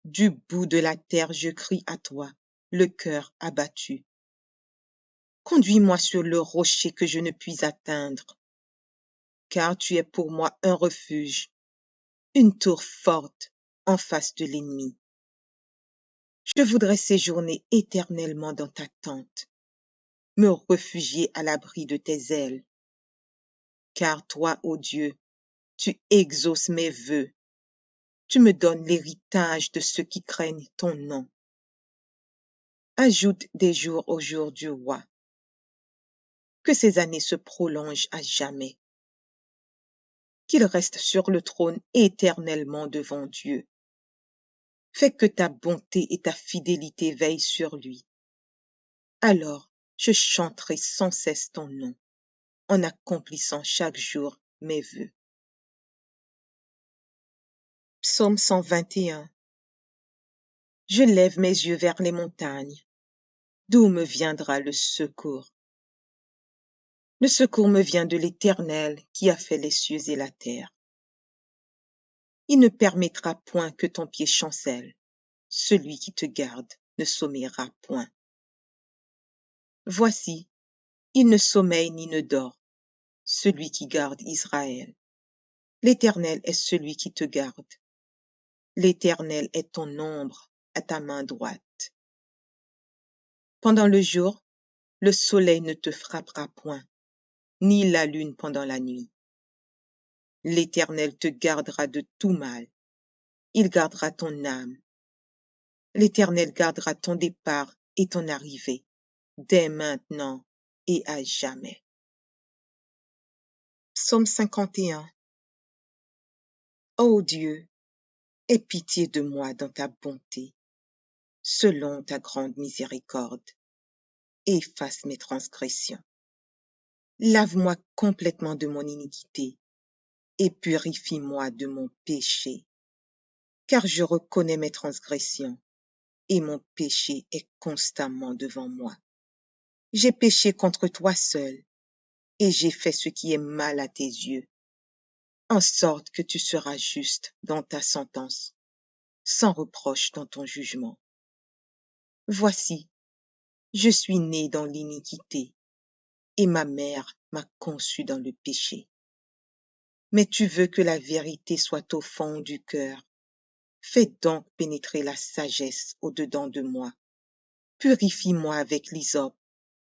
Du bout de la terre je crie à toi, le cœur abattu. Conduis-moi sur le rocher que je ne puis atteindre, car tu es pour moi un refuge, une tour forte en face de l'ennemi. Je voudrais séjourner éternellement dans ta tente, me réfugier à l'abri de tes ailes. Car toi, ô Dieu, Tu exauces mes vœux. Tu me donnes l'héritage de ceux qui craignent ton nom. Ajoute des jours au jour du roi. Que ces années se prolongent à jamais. Qu'il reste sur le trône éternellement devant Dieu. Fais que ta bonté et ta fidélité veillent sur lui. Alors je chanterai sans cesse ton nom, en accomplissant chaque jour mes vœux. Psaume 121. Je lève mes yeux vers les montagnes. D'où me viendra le secours? Le secours me vient de l'Éternel qui a fait les cieux et la terre. Il ne permettra point que ton pied chancelle. Celui qui te garde ne sommeillera point. Voici, il ne sommeille ni ne dort, celui qui garde Israël. L'Éternel est celui qui te garde. L'Éternel est ton ombre à ta main droite. Pendant le jour, le soleil ne te frappera point, ni la lune pendant la nuit. L'Éternel te gardera de tout mal. Il gardera ton âme. L'Éternel gardera ton départ et ton arrivée, dès maintenant et à jamais. Psaume 51. Ô Dieu, aie pitié de moi dans ta bonté, selon ta grande miséricorde. Efface mes transgressions. Lave-moi complètement de mon iniquité et purifie-moi de mon péché, car je reconnais mes transgressions et mon péché est constamment devant moi. J'ai péché contre toi seul et j'ai fait ce qui est mal à tes yeux, en sorte que tu seras juste dans ta sentence, sans reproche dans ton jugement. Voici, je suis né dans l'iniquité et ma mère m'a conçu dans le péché. Mais tu veux que la vérité soit au fond du cœur. Fais donc pénétrer la sagesse au-dedans de moi. Purifie-moi avec l'hysope,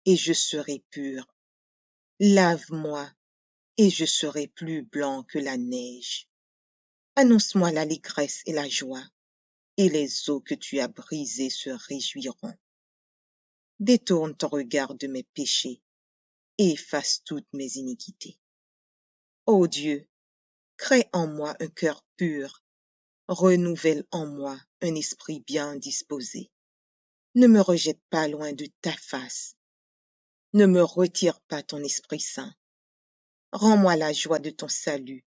et je serai pur. Lave-moi, et je serai plus blanc que la neige. Annonce-moi l'allégresse et la joie, et les eaux que tu as brisées se réjouiront. Détourne ton regard de mes péchés, et efface toutes mes iniquités. Ô Dieu, crée en moi un cœur pur, renouvelle en moi un esprit bien disposé. Ne me rejette pas loin de ta face. Ne me retire pas ton Esprit Saint. Rends-moi la joie de ton salut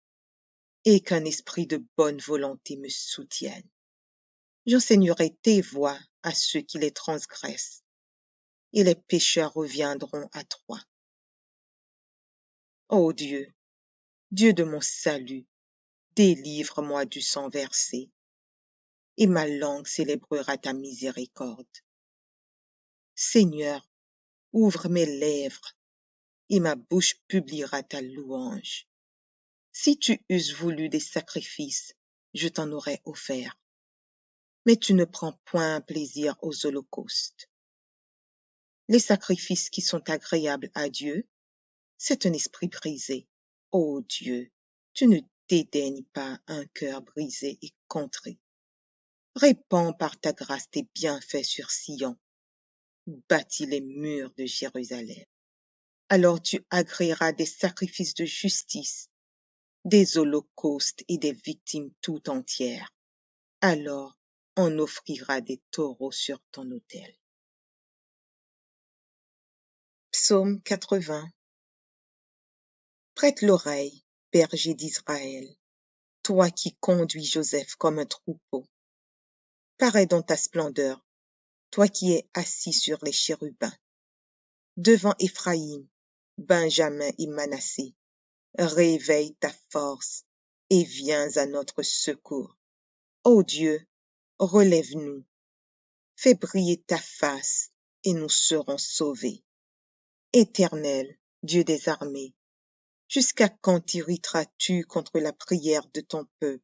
et qu'un esprit de bonne volonté me soutienne. J'enseignerai tes voies à ceux qui les transgressent et les pécheurs reviendront à toi. Ô Dieu, Dieu de mon salut, délivre-moi du sang versé et ma langue célébrera ta miséricorde. Seigneur, ouvre mes lèvres et ma bouche publiera ta louange. Si tu eusses voulu des sacrifices, je t'en aurais offert. Mais tu ne prends point plaisir aux holocaustes. Les sacrifices qui sont agréables à Dieu, c'est un esprit brisé. Ô Dieu, tu ne dédaignes pas un cœur brisé et contré. Répands par ta grâce tes bienfaits sur Sion. Bâtis les murs de Jérusalem. Alors tu agréeras des sacrifices de justice, des holocaustes et des victimes tout entières. Alors on offrira des taureaux sur ton autel. Psaume 80. Prête l'oreille, berger d'Israël, toi qui conduis Joseph comme un troupeau. Parais dans ta splendeur, toi qui es assis sur les chérubins. Devant Éphraïm, Benjamin et Manassé, réveille ta force et viens à notre secours. Ô Dieu, relève-nous, fais briller ta face et nous serons sauvés. Éternel, Dieu des armées, jusqu'à quand t'irriteras-tu contre la prière de ton peuple?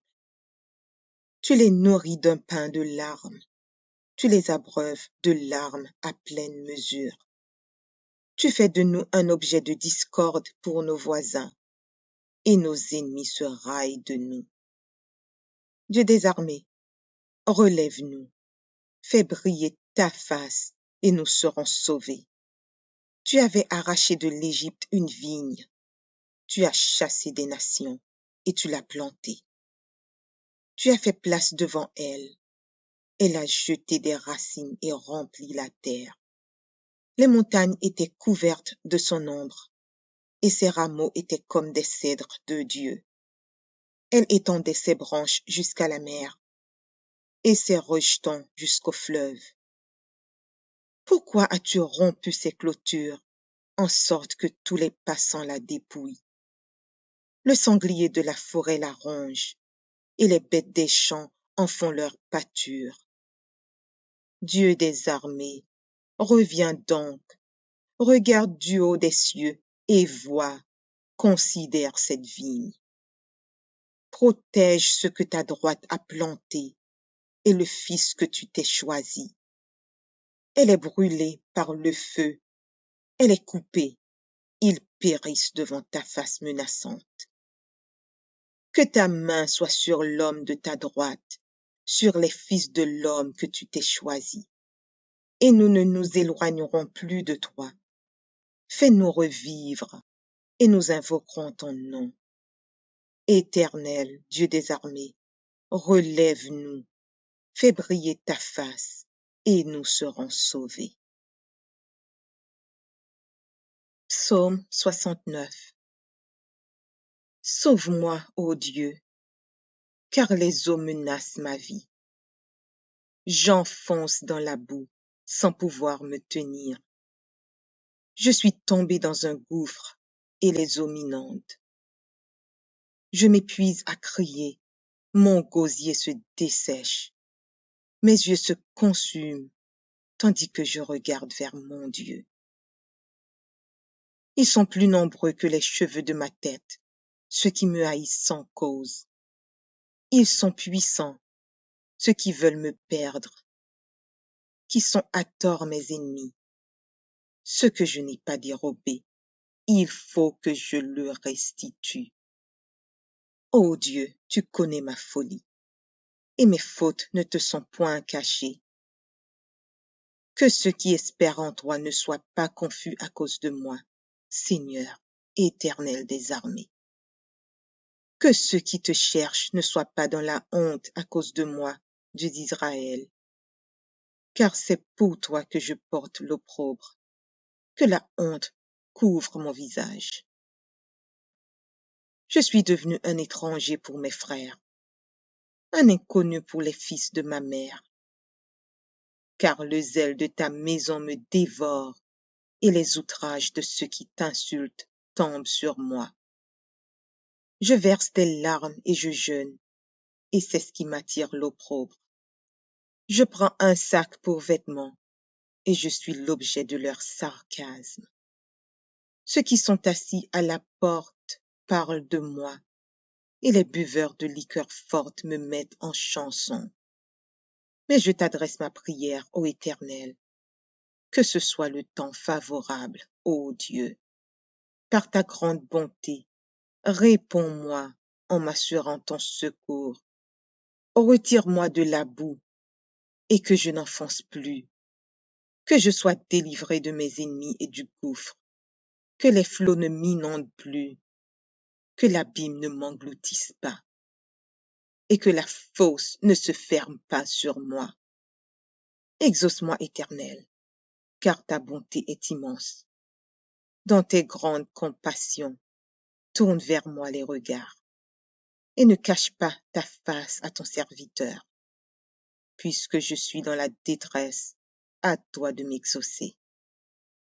Tu les nourris d'un pain de larmes, tu les abreuves de larmes à pleine mesure. Tu fais de nous un objet de discorde pour nos voisins. et nos ennemis se raillent de nous. Dieu des armées, relève-nous, fais briller ta face et nous serons sauvés. Tu avais arraché de l'Égypte une vigne, tu as chassé des nations et tu l'as plantée. Tu as fait place devant elle, elle a jeté des racines et rempli la terre. Les montagnes étaient couvertes de son ombre, et ses rameaux étaient comme des cèdres de Dieu. Elle étendait ses branches jusqu'à la mer, et ses rejetons jusqu'au fleuve. Pourquoi as-tu rompu ses clôtures, en sorte que tous les passants la dépouillent? Le sanglier de la forêt la ronge, et les bêtes des champs en font leur pâture. Dieu des armées, reviens donc, regarde du haut des cieux et vois, considère cette vigne. Protège ce que ta droite a planté et le fils que tu t'es choisi. Elle est brûlée par le feu, elle est coupée, ils périssent devant ta face menaçante. Que ta main soit sur l'homme de ta droite, sur les fils de l'homme que tu t'es choisi, et nous ne nous éloignerons plus de toi. Fais-nous revivre, et nous invoquerons ton nom. Éternel, Dieu des armées, relève-nous, fais briller ta face, et nous serons sauvés. Psaume 69. Sauve-moi, ô Dieu, car les eaux menacent ma vie. J'enfonce dans la boue sans pouvoir me tenir. Je suis tombé dans un gouffre et les eaux m'inondent. Je m'épuise à crier, mon gosier se dessèche. Mes yeux se consument tandis que je regarde vers mon Dieu. Ils sont plus nombreux que les cheveux de ma tête, ceux qui me haïssent sans cause. Ils sont puissants, ceux qui veulent me perdre, qui sont à tort mes ennemis. Ce que je n'ai pas dérobé, il faut que je le restitue. Ô Dieu, tu connais ma folie, et mes fautes ne te sont point cachées. Que ceux qui espèrent en toi ne soient pas confus à cause de moi, Seigneur, Éternel des armées. Que ceux qui te cherchent ne soient pas dans la honte à cause de moi, Dieu d'Israël. Car c'est pour toi que je porte l'opprobre, que la honte couvre mon visage. Je suis devenu un étranger pour mes frères, un inconnu pour les fils de ma mère. Car le zèle de ta maison me dévore, et les outrages de ceux qui t'insultent tombent sur moi. Je verse des larmes et je jeûne, et c'est ce qui m'attire l'opprobre. Je prends un sac pour vêtements, et je suis l'objet de leur sarcasme. Ceux qui sont assis à la porte parlent de moi, et les buveurs de liqueurs fortes me mettent en chanson. Mais je t'adresse ma prière, ô Éternel, que ce soit le temps favorable, ô Dieu. Par ta grande bonté, réponds-moi en m'assurant ton secours. Retire-moi de la boue, et que je n'enfonce plus, que je sois délivré de mes ennemis et du gouffre, que les flots ne m'inondent plus, que l'abîme ne m'engloutisse pas, et que la fosse ne se ferme pas sur moi. Exauce-moi, Éternel, car ta bonté est immense. Dans tes grandes compassions, tourne vers moi les regards, et ne cache pas ta face à ton serviteur. Puisque je suis dans la détresse, à toi de m'exaucer.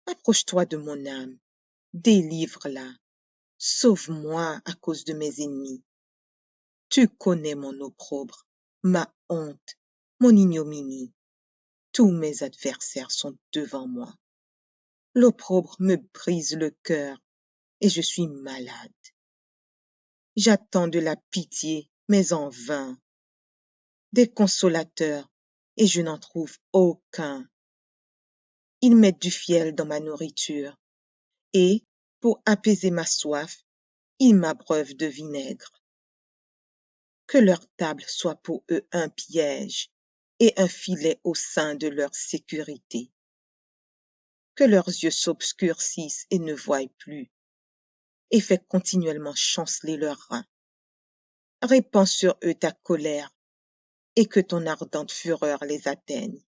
Approche-toi de mon âme, délivre-la, sauve-moi à cause de mes ennemis. Tu connais mon opprobre, ma honte, mon ignominie. Tous mes adversaires sont devant moi. L'opprobre me brise le cœur et je suis malade. J'attends de la pitié, mais en vain, des consolateurs, et je n'en trouve aucun. Ils mettent du fiel dans ma nourriture, et, pour apaiser ma soif, Ils m'abreuvent de vinaigre. Que leur table soit pour eux un piège et un filet au sein de leur sécurité. Que leurs yeux s'obscurcissent et ne voient plus, et fais continuellement chanceler leurs reins. Répands sur eux ta colère, et que ton ardente fureur les atteigne.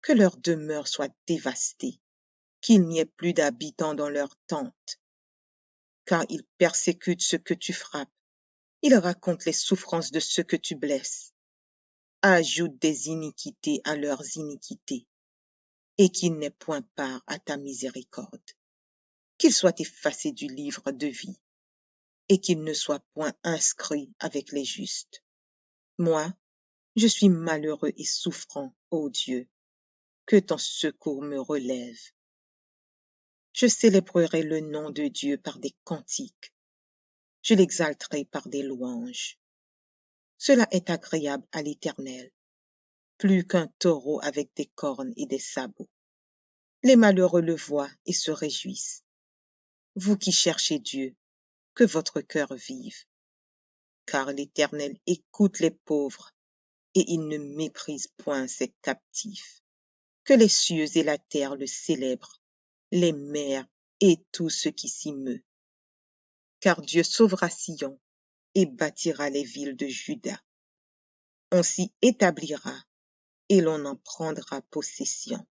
Que leur demeure soit dévastée, qu'il n'y ait plus d'habitants dans leurs tentes, car ils persécutent ceux que tu frappes, ils racontent les souffrances de ceux que tu blesses, ajoutent des iniquités à leurs iniquités, et qu'ils n'aient point part à ta miséricorde. Qu'ils soient effacés du livre de vie, et qu'ils ne soient point inscrits avec les justes. Moi, je suis malheureux et souffrant, ô Dieu, que ton secours me relève. Je célébrerai le nom de Dieu par des cantiques, je l'exalterai par des louanges. Cela est agréable à l'Éternel, plus qu'un taureau avec des cornes et des sabots. Les malheureux le voient et se réjouissent. Vous qui cherchez Dieu, que votre cœur vive. Car l'Éternel écoute les pauvres, et il ne méprise point ses captifs. Que les cieux et la terre le célèbrent, les mers et tout ce qui s'y meut. Car Dieu sauvera Sion et bâtira les villes de Juda. On s'y établira et l'on en prendra possession.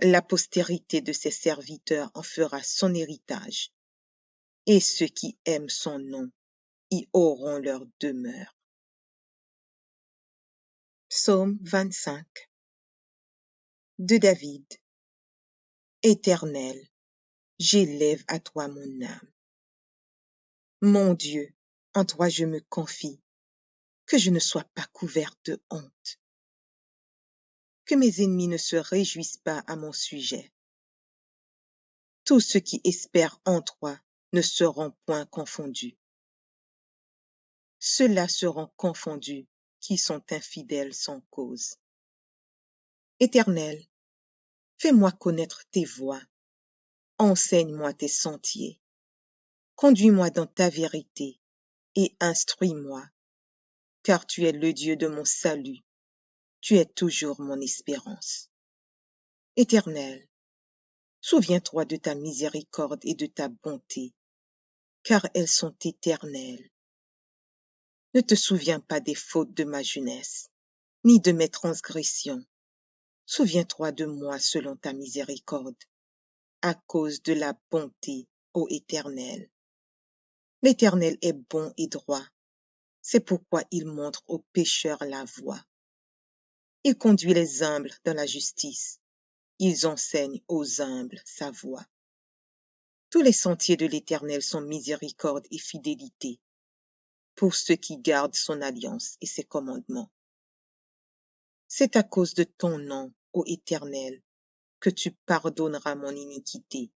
La postérité de ses serviteurs en fera son héritage, et ceux qui aiment son nom y auront leur demeure. Psaume 25 de David. Éternel, j'élève à toi mon âme. Mon Dieu, en toi je me confie, que je ne sois pas couverte de honte. Que mes ennemis ne se réjouissent pas à mon sujet. Tous ceux qui espèrent en toi ne seront point confondus. Ceux-là seront confondus qui sont infidèles sans cause. Éternel, fais-moi connaître tes voies, enseigne-moi tes sentiers, conduis-moi dans ta vérité et instruis-moi, car tu es le Dieu de mon salut, tu es toujours mon espérance. Éternel, souviens-toi de ta miséricorde et de ta bonté, car elles sont éternelles. Ne te souviens pas des fautes de ma jeunesse, ni de mes transgressions. Souviens-toi de moi selon ta miséricorde, à cause de la bonté, ô Éternel. L'Éternel est bon et droit, c'est pourquoi il montre aux pécheurs la voie. Il conduit les humbles dans la justice, ils enseignent aux humbles sa voie. Tous les sentiers de l'Éternel sont miséricorde et fidélité, pour ceux qui gardent son alliance et ses commandements. C'est à cause de ton nom, ô Éternel, que tu pardonneras mon iniquité,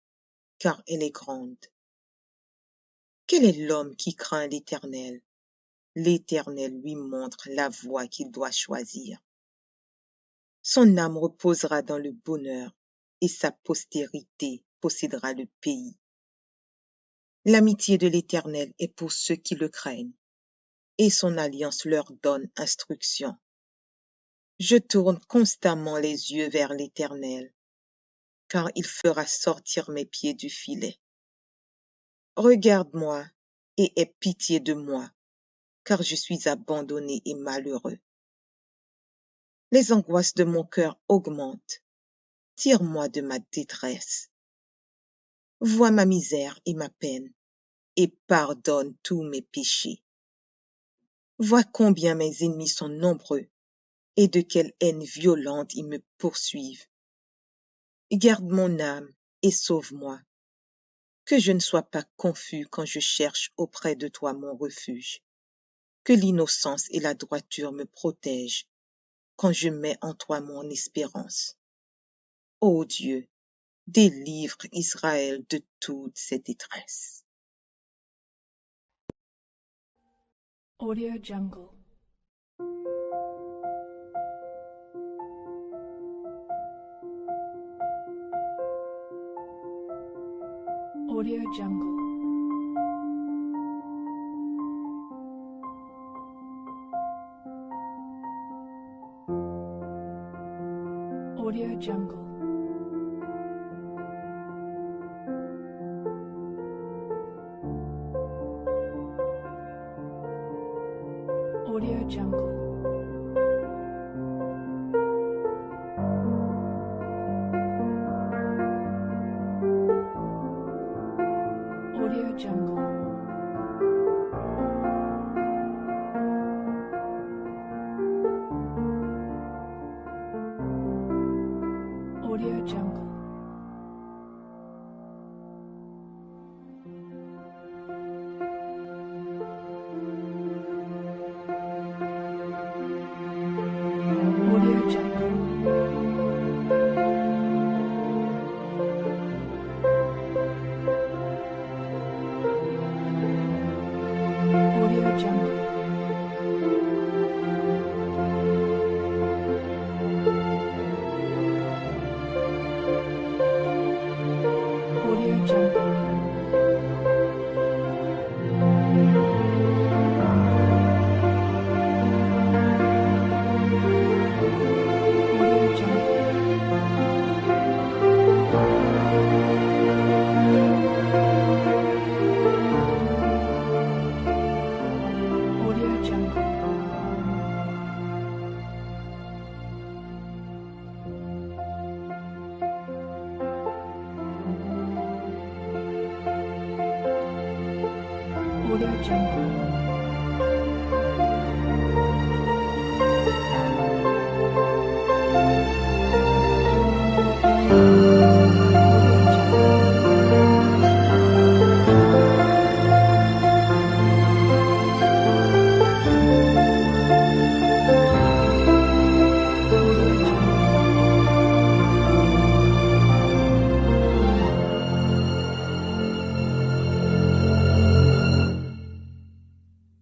car elle est grande. Quel est l'homme qui craint l'Éternel? L'Éternel lui montre la voie qu'il doit choisir. Son âme reposera dans le bonheur, et sa postérité possédera le pays. L'amitié de l'Éternel est pour ceux qui le craignent, et son alliance leur donne instruction. Je tourne constamment les yeux vers l'Éternel, car il fera sortir mes pieds du filet. Regarde-moi et aie pitié de moi, car je suis abandonné et malheureux. Les angoisses de mon cœur augmentent. Tire-moi de ma détresse. Vois ma misère et ma peine, et pardonne tous mes péchés. Vois combien mes ennemis sont nombreux, et de quelle haine violente ils me poursuivent. Garde mon âme et sauve-moi, que je ne sois pas confus quand je cherche auprès de toi mon refuge, que l'innocence et la droiture me protègent quand je mets en toi mon espérance. Ô Dieu, délivre Israël de toutes ses détresses. Audio Jungle. Audio Jungle. Audio Jungle. Audio Jungle. Audio Jungle. Audio Jungle. Audio Jungle. Audio Jungle. Audio Jungle. Audio Jungle. Audio Jungle. Audio Jungle.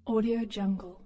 Audio Jungle.